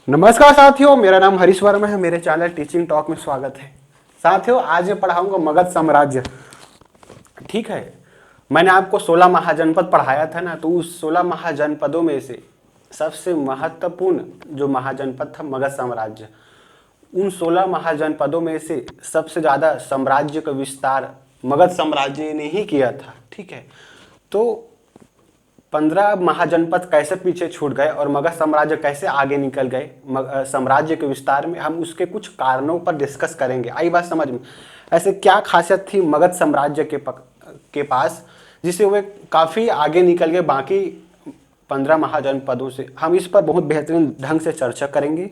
नमस्कार साथियों, मेरा नाम हरीश वर्मा है। मेरे चैनल टीचिंग टॉक में स्वागत है। साथियों, आज मैं पढ़ाऊंगा मगध साम्राज्य। ठीक है, मैंने आपको 16 महाजनपद पढ़ाया था ना, तो उस 16 महाजनपदों में से सबसे महत्वपूर्ण जो महाजनपद था मगध साम्राज्य। उन 16 महाजनपदों में से सबसे ज़्यादा साम्राज्य का विस्तार मगध साम्राज्य ने ही किया था। ठीक है, तो 15 महाजनपद कैसे पीछे छूट गए और मगध साम्राज्य कैसे आगे निकल गए साम्राज्य के विस्तार में, हम उसके कुछ कारणों पर डिस्कस करेंगे। आई बात समझ में? ऐसे क्या खासियत थी मगध साम्राज्य के पास जिससे वे काफ़ी आगे निकल गए बाकी 15 महाजनपदों से, हम इस पर बहुत बेहतरीन ढंग से चर्चा करेंगे।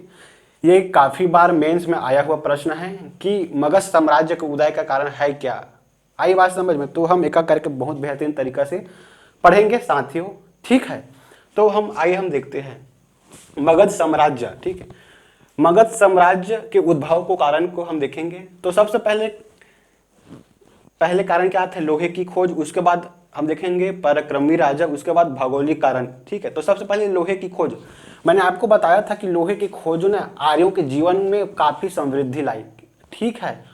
ये काफ़ी बार मेंस में आया हुआ प्रश्न है कि मगध साम्राज्य के उदय का कारण है क्या। आई बात समझ में? तो हम एक एक करके बहुत बेहतरीन तरीका से पढ़ेंगे साथियों। ठीक है, तो हम देखते हैं मगध साम्राज्य। ठीक है, मगध साम्राज्य के उद्भव को कारण को हम देखेंगे। तो सबसे पहले कारण क्या थे? लोहे की खोज। उसके बाद हम देखेंगे पराक्रमी राजा, उसके बाद भौगोलिक कारण। ठीक है, तो सबसे पहले लोहे की खोज। मैंने आपको बताया था कि लोहे की खोज ने आर्यों के जीवन में काफी समृद्धि लाई। ठीक है,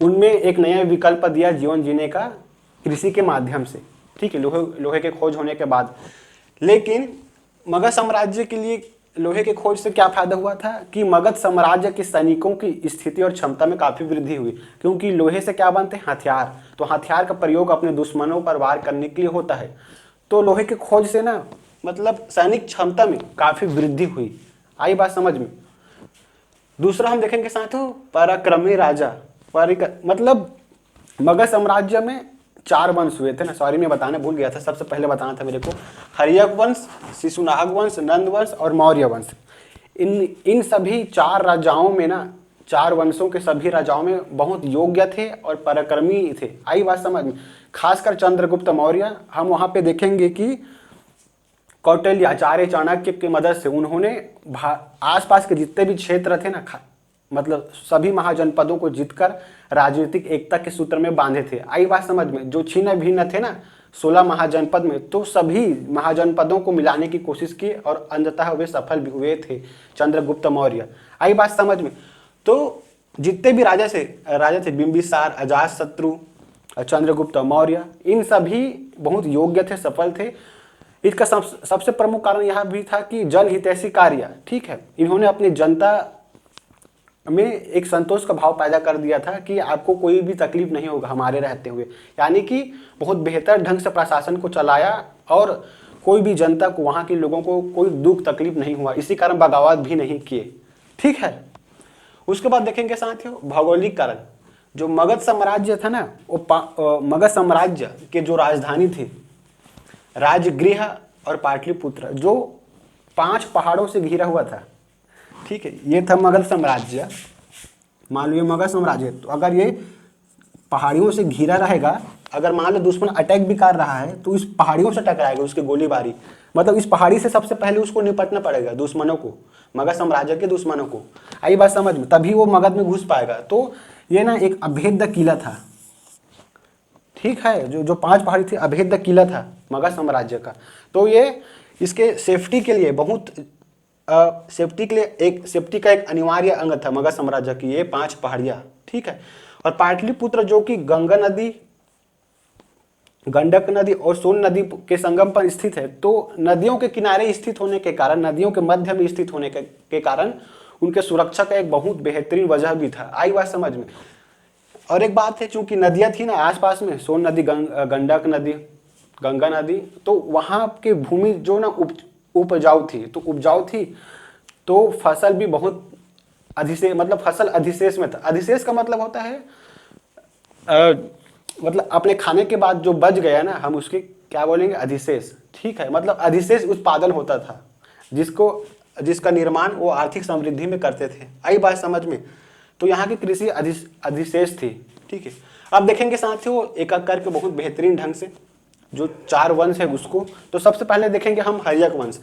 उनमें एक नया विकल्प दिया जीवन जीने का कृषि के माध्यम से। ठीक है, लोहे के खोज होने के बाद। लेकिन मगध साम्राज्य के लिए लोहे के खोज से क्या फायदा हुआ था कि मगध साम्राज्य के सैनिकों की स्थिति और क्षमता में काफी वृद्धि हुई, क्योंकि लोहे से क्या बनते हैं? हथियार। तो हथियार का प्रयोग अपने दुश्मनों पर वार करने के लिए होता है। तो लोहे के खोज से ना मतलब सैनिक क्षमता में काफी वृद्धि हुई। आई बात समझ में? दूसरा हम देखेंगे साथियों पराक्रमी राजा। मतलब मगध साम्राज्य में 4 वंश हुए थे ना, सॉरी मैं बताना भूल गया था, सबसे पहले बताना था मेरे को। हर्यक वंश, शिशुनाग वंश, नंद वंश और मौर्य वंश। इन सभी 4 राजाओं में ना, 4 वंशों के सभी राजाओं में बहुत योग्य थे और पराक्रमी थे। आई बात समझ में? खासकर चंद्रगुप्त मौर्य, हम वहां पे देखेंगे कि कौटिल्य, आचार्य चाणक्य की मदद से उन्होंने आसपास के जितने भी क्षेत्र थे ना, मतलब सभी महाजनपदों को जीतकर राजनीतिक एकता के सूत्र में बांधे थे। आई बात समझ में? जो छिन्न भिन्न थे ना 16 महाजनपद में, तो सभी महाजनपदों को मिलाने की कोशिश की और अंततः वे सफल भी हुए थे चंद्रगुप्त मौर्य। आई बात समझ में? तो जितने भी राजा थे बिंबिसार, अजातशत्रु, चंद्रगुप्त मौर्य, इन सभी बहुत योग्य थे, सफल थे। इसका सबसे प्रमुख कारण यह भी था कि जनहितैषी कार्य। ठीक है, इन्होंने अपनी जनता में एक संतोष का भाव पैदा कर दिया था कि आपको कोई भी तकलीफ नहीं होगा हमारे रहते हुए, यानी कि बहुत बेहतर ढंग से प्रशासन को चलाया और कोई भी जनता को, वहाँ के लोगों को कोई दुख तकलीफ नहीं हुआ। इसी कारण बगावत भी नहीं किए। ठीक है, उसके बाद देखेंगे साथियों भौगोलिक कारण। जो मगध साम्राज्य था ना, वो मगध साम्राज्य के जो राजधानी थी राजगृह और पाटलिपुत्र, जो 5 पहाड़ों से घिरा हुआ था। ठीक है, ये था मगध साम्राज्य। मान लो ये मगध साम्राज्य, तो अगर ये पहाड़ियों से घिरा रहेगा, अगर मान लो दुश्मन अटैक भी कर रहा है तो इस पहाड़ियों से टकराएगा उसकी गोलीबारी। मतलब इस पहाड़ी से सबसे पहले उसको निपटना पड़ेगा, दुश्मनों को, मगध साम्राज्य के दुश्मनों को। आई बात समझ में? तभी वो मगध में घुस पाएगा। तो ये ना एक अभेद्य किला था। ठीक है, जो 5 पहाड़ी थी, अभेद्य किला था मगध साम्राज्य का। तो ये इसके सेफ्टी के लिए सेफ्टी का एक अनिवार्य अंग था मगध साम्राज्य की, ये 5 पहाड़ियां। ठीक है, और पाटलिपुत्र जो कि गंगा नदी, गंडक नदी और सोन नदी के संगम पर स्थित है, तो नदियों के किनारे स्थित होने के कारण, नदियों के मध्य में स्थित होने के कारण उनके सुरक्षा का एक बहुत बेहतरीन वजह भी था। आई बात समझ में? और एक बात है, चूंकि नदियां थी ना आसपास में, सोन नदी, गंडक नदी, गंगा नदी, तो वहां की भूमि जो ना उपजाऊ थी, तो फसल भी बहुत मतलब फसल अधिशेष में था। अधिशेष का मतलब होता है मतलब अपने खाने के बाद जो बच गया ना, हम उसके क्या बोलेंगे? अधिशेष। ठीक है, मतलब अधिशेष उत्पादन होता था जिसका निर्माण वो आर्थिक समृद्धि में करते थे। आई बात समझ में? तो यहाँ की कृषि अधिशेष थी। ठीक है, अब देखेंगे साथियों एक एक करके बहुत बेहतरीन ढंग से जो 4 वंश है उसको। तो सबसे पहले देखेंगे हम हर्यक वंश।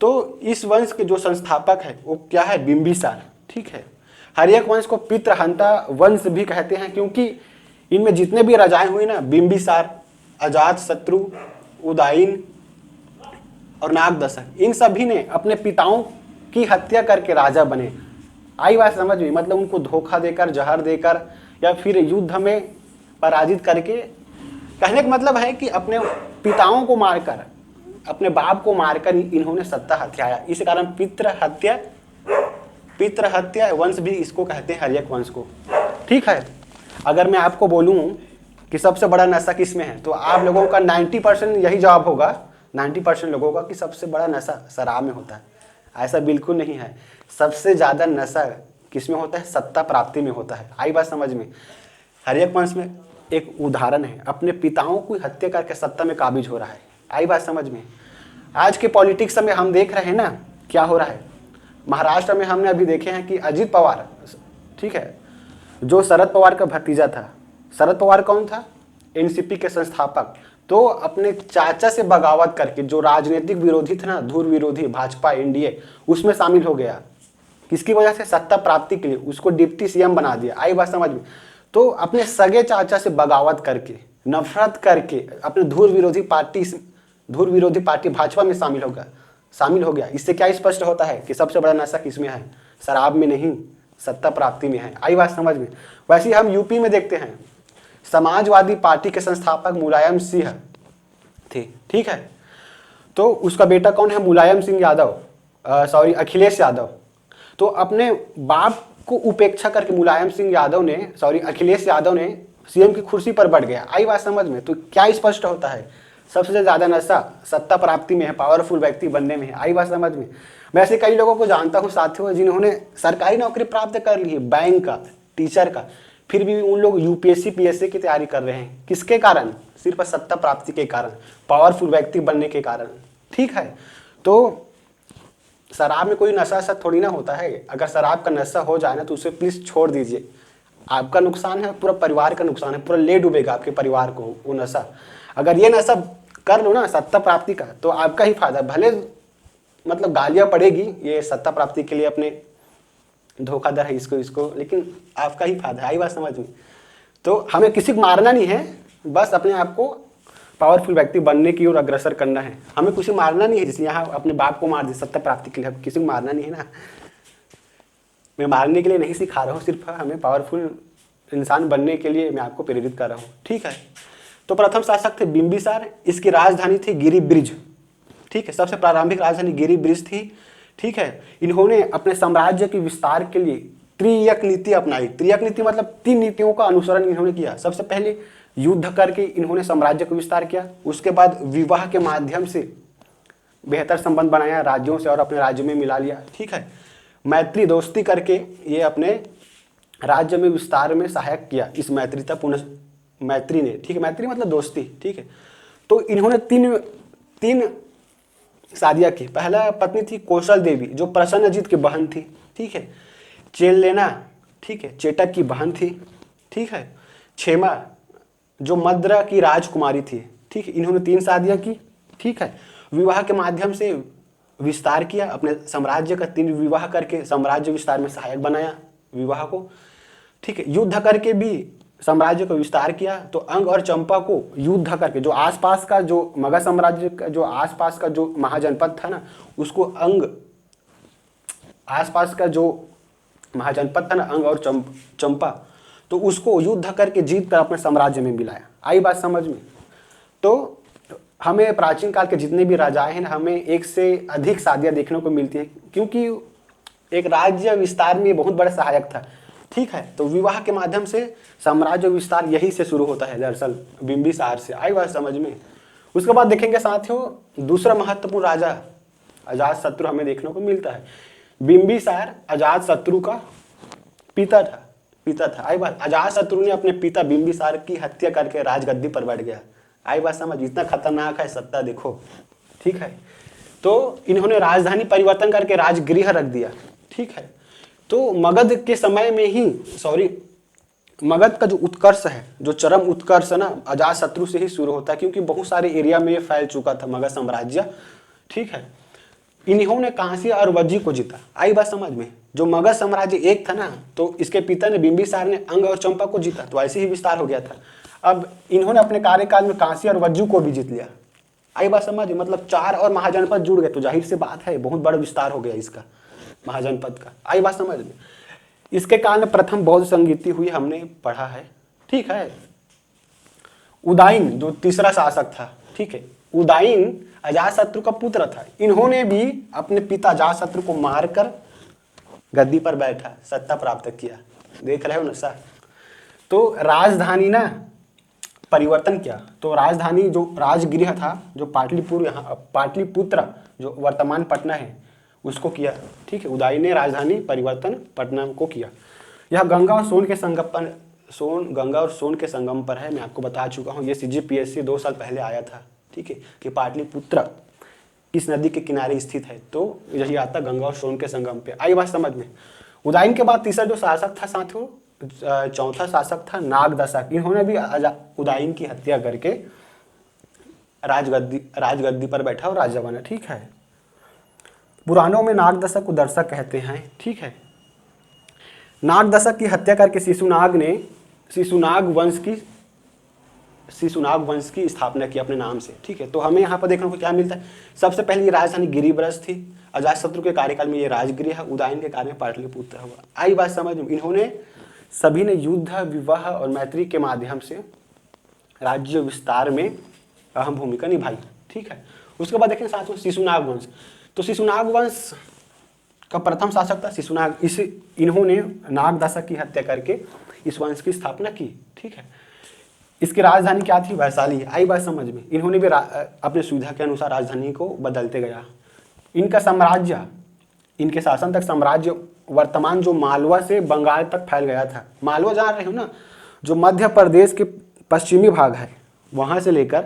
तो इस वंश के जो संस्थापक है वो क्या है? बिंबिसार। ठीक है, हर्यक वंश को पितृहंता वंश भी कहते हैं, क्योंकि इनमें जितने भी राजाएं हुई ना, बिंबिसार, अजातशत्रु, उदयन और नागदशक, इन सभी ने अपने पिताओं की हत्या करके राजा बने। आई बात समझ में, मतलब उनको धोखा देकर, जहर देकर, या फिर युद्ध में पराजित करके। कहने का मतलब है कि अपने पिताओं को मारकर, अपने बाप को मारकर इन्होंने सत्ता हथियाया। इस कारण पितृ हत्या वंश भी इसको कहते हैं, हर्यक वंश को। ठीक है, अगर मैं आपको बोलूं कि सबसे बड़ा नशा किस में है, तो आप लोगों का 90% यही जवाब होगा, 90% लोगों का, कि सबसे बड़ा नशा शराब में होता है। ऐसा बिल्कुल नहीं है। सबसे ज्यादा नशा किस में होता है? सत्ता प्राप्ति में होता है। आई बात समझ में। हर्यक वंश में एक उदाहरण है, अपने पिताओं की हत्या करके सत्ता में काबिज हो रहा है। आई बात समझ में। आज के पॉलिटिक्स में हम देख रहे हैं ना क्या हो रहा है। महाराष्ट्र में हमने अभी देखे हैं कि अजित पवार, ठीक है, जो शरद पवार का भतीजा था। शरद पवार कौन था? एनसीपी के संस्थापक। तो अपने चाचा से बगावत करके, जो राजनीतिक विरोधी थे ना, धुर विरोधी, भाजपा एनडीए, उसमें शामिल हो गया। किसकी वजह से? सत्ता प्राप्ति के लिए। उसको डिप्टी सीएम बना दिया। आई बात समझ में। तो अपने सगे चाचा से बगावत करके, नफरत करके, अपने धुर विरोधी पार्टी भाजपा में शामिल हो गया। इससे क्या स्पष्ट होता है कि सबसे बड़ा नशा किसमें है? शराब में नहीं, सत्ता प्राप्ति में है। आई बात समझ में। वैसे हम यूपी में देखते हैं, समाजवादी पार्टी के संस्थापक मुलायम सिंह थे, ठीक है। तो उसका बेटा कौन है? मुलायम सिंह यादव, अखिलेश यादव। तो अपने बाप को उपेक्षा करके अखिलेश यादव ने सीएम की कुर्सी पर बैठ गया। आई बात समझ में। तो क्या स्पष्ट होता है? सबसे ज्यादा नशा सत्ता प्राप्ति में है, पावरफुल व्यक्ति बनने में है। आई बात समझ में। मैं ऐसे कई लोगों को जानता हूं साथियों, जिन्होंने सरकारी नौकरी प्राप्त कर ली है, बैंक का, टीचर का, फिर भी उन लोग यूपीएससी पीएससी की तैयारी कर रहे हैं। किसके कारण? सिर्फ सत्ता प्राप्ति के कारण, पावरफुल व्यक्ति बनने के कारण। ठीक है, तो शराब में कोई नशा सा थोड़ी ना होता है। अगर शराब का नशा हो जाए ना तो उसे प्लीज छोड़ दीजिए। आपका नुकसान है, पूरा परिवार का नुकसान है, पूरा ले डूबेगा आपके परिवार को वो नशा। अगर ये नशा कर लो ना सत्ता प्राप्ति का, तो आपका ही फायदा। भले मतलब गालियां पड़ेगी ये सत्ता प्राप्ति के लिए, अपने धोखाधड़ है इसको, लेकिन आपका ही फायदा है। आई बात समझ में। तो हमें किसी को मारना नहीं है, बस अपने आप को पावरफुल व्यक्ति बनने की ओर अग्रसर करना है। हमें किसी को मारना नहीं है, जैसे यहाँ अपने बाप को मार दे सत्ता प्राप्ति के लिए, किसी को मारना नहीं है ना। मैं मारने के लिए नहीं सिखा रहा हूँ, सिर्फ हमें पावरफुल इंसान बनने के लिए मैं आपको प्रेरित कर रहा हूँ। ठीक है, तो प्रथम शासक थे बिंबिसार, इसकी राजधानी थी गिरिब्रिज। ठीक है, सबसे प्रारंभिक राजधानी गिरिब्रिज थी। ठीक है, इन्होंने अपने साम्राज्य के विस्तार के लिए त्रियक नीति अपनाई। त्रियक नीति मतलब 3 नीतियों का अनुसरण इन्होंने किया। सबसे पहले युद्ध करके इन्होंने साम्राज्य को विस्तार किया। उसके बाद विवाह के माध्यम से बेहतर संबंध बनाया राज्यों से और अपने राज्य में मिला लिया। ठीक है, मैत्री दोस्ती करके ये अपने राज्य में विस्तार में सहायक किया इस मैत्री ने। ठीक है, मैत्री मतलब दोस्ती। ठीक है, तो इन्होंने तीन शादियां की। पहला पत्नी थी कौशल देवी, जो प्रसन्नजीत की बहन थी। ठीक है, चेलेना, ठीक है, चेटक की बहन थी। ठीक है, क्षेमा जो मद्रा की राजकुमारी थी। ठीक है, इन्होंने 3 शादियां की। ठीक है, विवाह के माध्यम से विस्तार किया अपने साम्राज्य का। 3 विवाह करके साम्राज्य विस्तार में सहायक बनाया विवाह को। ठीक है, युद्ध करके भी साम्राज्य को विस्तार किया। तो अंग और चंपा को युद्ध करके, जो आसपास का जो मगध साम्राज्य का जो आसपास का जो महाजनपद था ना, उसको आसपास का जो महाजनपद था ना, अंग और चंपा, तो उसको युद्ध करके जीत कर अपने साम्राज्य में मिलाया। आई बात समझ में। तो हमें प्राचीन काल के जितने भी राजाएं हैं, हमें 1 से अधिक शादियां देखने को मिलती हैं, क्योंकि एक राज्य विस्तार में बहुत बड़ा सहायक था। ठीक है, तो विवाह के माध्यम से साम्राज्य विस्तार यही से शुरू होता है, दरअसल बिंबिसार से। आई बात समझ में। उसके बाद देखेंगे साथियों, दूसरा महत्वपूर्ण राजा अजातशत्रु हमें देखने को मिलता है। बिंबिसार अजातशत्रु का पिता था। आई बात, अजातशत्रु ने अपने पिता बिंबिसार की हत्या करके राजगद्दी पर बैठ गया। आई बात समझ, इतना खतरनाक है सत्ता, देखो। ठीक है, तो इन्होंने राजधानी परिवर्तन करके राजगृह रख दिया। ठीक है, तो मगध के समय में ही मगध का जो उत्कर्ष है, जो चरम उत्कर्ष है ना, अजातशत्रु से ही शुरू होता है, क्योंकि बहुत सारे एरिया में ये फैल चुका था मगध साम्राज्य। ठीक है, इन्होंने कांसी और वज्जी को जीता। आई बात समझ में। जो मगध साम्राज्य एक था ना, तो इसके पिता ने बिंबिसार ने अंग और चंपा को जीता, तो ऐसे ही विस्तार हो गया था। अब इन्होंने अपने कार्यकाल में कांसी और वज्जू को भी जीत लिया। आई बात समझ, मतलब 4 और महाजनपद जुड़ गए, तो जाहिर सी बात है बहुत बड़ा विस्तार हो गया इसका। महाजनपद का। आई बात समझ में। इसके कारण प्रथम बौद्ध संगीति हुई, हमने पढ़ा है, ठीक है। उदाइन जो तीसरा शासक था, ठीक है, उदाइन अजातशत्रु का पुत्र था। इन्होंने भी अपने पिता अजातशत्रु को मारकर गद्दी पर बैठा, सत्ता प्राप्त किया। देख रहे हो ना सर। तो राजधानी ना परिवर्तन किया, तो राजधानी जो राजगृह था, जो पाटलिपुत्र जो वर्तमान पटना है उसको किया, ठीक है। उदाई ने राजधानी परिवर्तन पटना को किया। यह गंगा और सोन के संगम पर है। मैं आपको बता चुका हूँ, ये CGPSC 2 साल पहले आया था, ठीक है, कि पाटलिपुत्र किस नदी के किनारे स्थित है, तो यही आता गंगा और सोन के संगम पे। आई बात समझ में। उदाइन के बाद तीसरा जो शासक था साथियों, चौथा शासक था नागदशक। इन्होंने भी उदाइन की हत्या करके राजगद्दी पर बैठा और राजा बना, ठीक है। पुराणों में नागदशक को दर्शक कहते हैं, ठीक है। नागदशक की हत्या करके शिशुनाग ने शिशुनाग वंश की स्थापना की अपने नाम से, ठीक है। तो हमें यहाँ पर देखने को क्या मिलता है, सबसे पहले ये राजधानी गिरिब्रज थी। अजातशत्रु के कार्यकाल में ये राजगृह, उदाइन के कार्य में पाटलिपुत्र हुआ। आई बात समझ में। इन्होंने सभी ने युद्ध, विवाह और मैत्री के माध्यम से राज्य विस्तार में अहम भूमिका निभाई, ठीक है। उसके बाद देखें साथ में शिशुनाग वंश। तो शिशुनाग वंश का प्रथम शासक था शिशुनाग। इन्होंने नागदशक की हत्या करके इस वंश की स्थापना की, ठीक है। इसकी राजधानी क्या थी, वैशाली। आई बात समझ में। इन्होंने भी अपने सुविधा के अनुसार राजधानी को बदलते गया। इनका साम्राज्य, इनके शासन तक साम्राज्य वर्तमान जो मालवा से बंगाल तक फैल गया था। मालवा जान रहे हो ना, जो मध्य प्रदेश के पश्चिमी भाग है, वहां से लेकर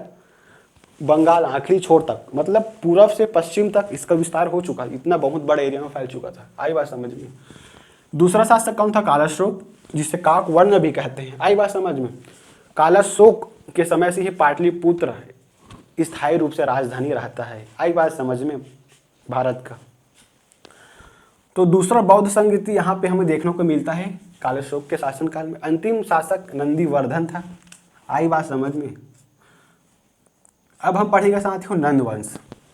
बंगाल आखिरी छोर तक, मतलब पूर्व से पश्चिम तक इसका विस्तार हो चुका, इतना बहुत बड़े एरिया में फैल चुका था। आई बात समझ में। दूसरा शासक कौन था, कालाशोक, जिसे काक वर्ण भी कहते हैं। आई बात समझ में। कालाशोक के समय से ही पाटलिपुत्र स्थायी रूप से राजधानी रहता है। आई बात समझ में भारत का। तो दूसरा बौद्ध संगीति यहाँ पे हमें देखने को मिलता है कालाशोक के शासनकाल में। अंतिम शासक नंदीवर्धन था। आई बात समझ में। अब हम पढ़ेंगे साथियों नंद वंश,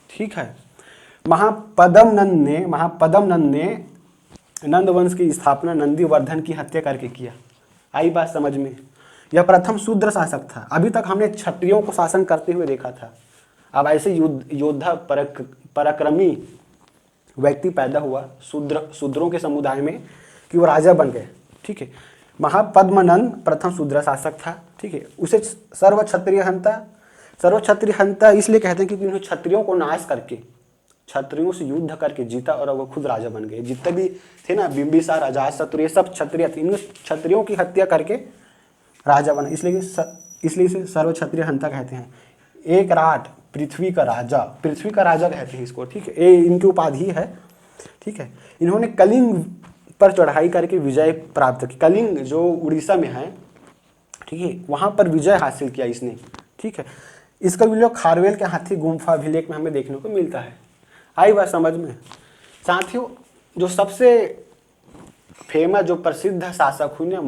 ठीक है। महापद्म नंद ने नंद वंश की स्थापना नंदीवर्धन की हत्या करके किया। आई बात समझ में। यह प्रथम शूद्र शासक था। अभी तक हमने क्षत्रियों को शासन करते हुए देखा था, अब ऐसे योद्धा पराक्रमी व्यक्ति पैदा हुआ शूद्रों के समुदाय में कि वो राजा बन गए, ठीक है। महापद्मनंद प्रथम शूद्र शासक था, ठीक है। उसे सर्व क्षत्रिय हंता इसलिए कहते हैं क्योंकि उन्होंने क्षत्रियों को नाश करके, क्षत्रियों से युद्ध करके जीता और वो खुद राजा बन गए। जितने भी थे ना, बिंबिसार, अजातशत्रु, ये सब क्षत्रिय थे। इन्होंने क्षत्रियों की हत्या करके राजा बना, इसलिए इसे सर्व क्षत्रिय हंता कहते हैं। एक राट पृथ्वी का राजा कहते हैं इसको, ठीक है। ये इनकी उपाधि है, ठीक है। इन्होंने कलिंग पर चढ़ाई करके विजय प्राप्त की। कलिंग जो उड़ीसा में है, ठीक है, वहां पर विजय हासिल किया इसने, ठीक है। इसका विलोक खारवेल के हाथी गुम्फा अभिलेख में हमें देखने को मिलता है। आई बात समझ में। साथियों जो सबसे फेमस जो प्रसिद्ध शासक हुए ना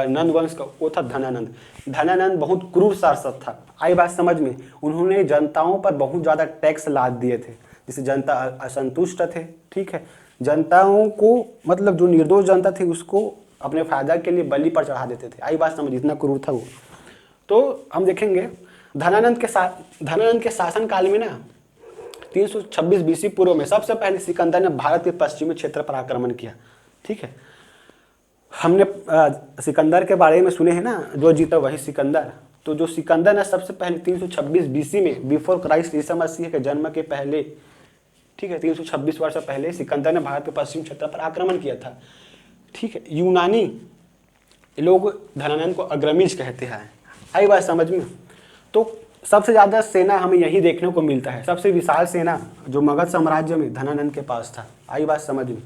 नंद वंश का, वो था धनानंद। धनानंद बहुत क्रूर शासक था। आई बात समझ में। उन्होंने जनताओं पर बहुत ज़्यादा टैक्स लाद दिए थे, जिससे जनता असंतुष्ट थे, ठीक है। जनताओं को, मतलब जो निर्दोष जनता थी उसको अपने फायदा के लिए बलि पर चढ़ा देते थे। आई बात समझ, इतना क्रूर था वो। तो हम देखेंगे धनानंद के शासन काल में ना 326 BC पूर्व में सबसे पहले सिकंदर ने भारत के पश्चिमी क्षेत्र पर आक्रमण किया, ठीक है। हमने सिकंदर के बारे में सुने हैं ना, जो जीता वही सिकंदर। तो जो सिकंदर ने सबसे पहले 326 BC में, बिफोर क्राइस्ट, ईसा मसीह के जन्म के पहले, ठीक है, 326 वर्ष पहले सिकंदर ने भारत के पश्चिम क्षेत्र पर आक्रमण किया था, ठीक है। यूनानी लोग धनानंद को अग्रमीज कहते हैं। आई बात समझ में। तो सबसे ज़्यादा सेना हमें यही देखने को मिलता है। सबसे विशाल सेना जो मगध साम्राज्य में धनानंद के पास था। आई बात समझ में।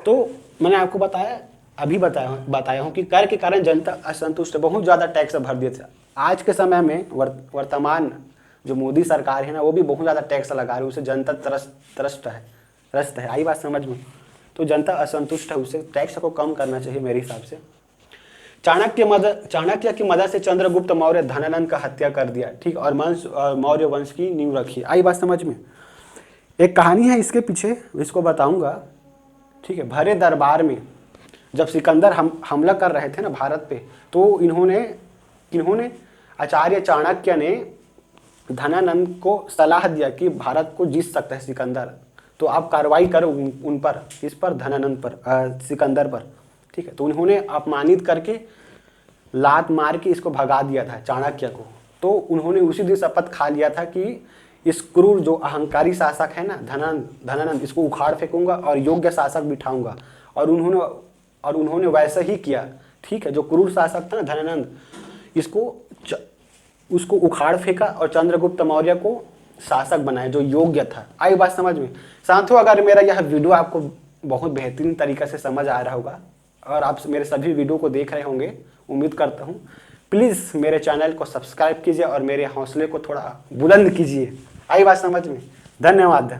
तो मैंने आपको बताया हूँ कि कर के कारण जनता असंतुष्ट, बहुत ज़्यादा टैक्स भर दिए थे। आज के समय में वर्तमान जो मोदी सरकार है ना, वो भी बहुत ज़्यादा टैक्स लगा रही है, उसे जनता त्रस्त है। आई बात समझ में। तो जनता असंतुष्ट है, उसे टैक्स को कम करना चाहिए मेरे हिसाब से। चाणक्य की मदद से चंद्रगुप्त मौर्य धनानंद का हत्या कर दिया, ठीक, और मौर्य वंश की नींव रखी। आई बात समझ में। एक कहानी है इसके पीछे, इसको बताऊंगा, ठीक है, भरे दरबार में जब सिकंदर हमला कर रहे थे ना भारत पे, तो इन्होंने आचार्य चाणक्य ने धनानंद को सलाह दिया कि भारत को जीत सकता है सिकंदर, तो आप कार्रवाई करो उन पर, इस पर, धनानंद पर, सिकंदर पर। ठीक है, तो उन्होंने अपमानित करके लात मार के इसको भगा दिया था चाणक्य को। तो उन्होंने उसी दिन शपथ खा लिया था कि इस क्रूर जो अहंकारी शासक है ना धनानंद, इसको उखाड़ फेंकूंगा और योग्य शासक बिठाऊंगा। और उन्होंने वैसा ही किया। ठीक है, जो क्रूर शासक था ना धनानंद, उसको उखाड़ फेंका और चंद्रगुप्त मौर्य को शासक बनाया जो योग्य था। आई बात समझ में? साथियों, अगर मेरा यह वीडियो आपको बहुत बेहतरीन तरीके से समझ आ रहा होगा और आप मेरे सभी वीडियो को देख रहे होंगे, उम्मीद करता हूँ, प्लीज़ मेरे चैनल को सब्सक्राइब कीजिए और मेरे हौसले को थोड़ा बुलंद कीजिए। आई बात समझ में? धन्यवाद।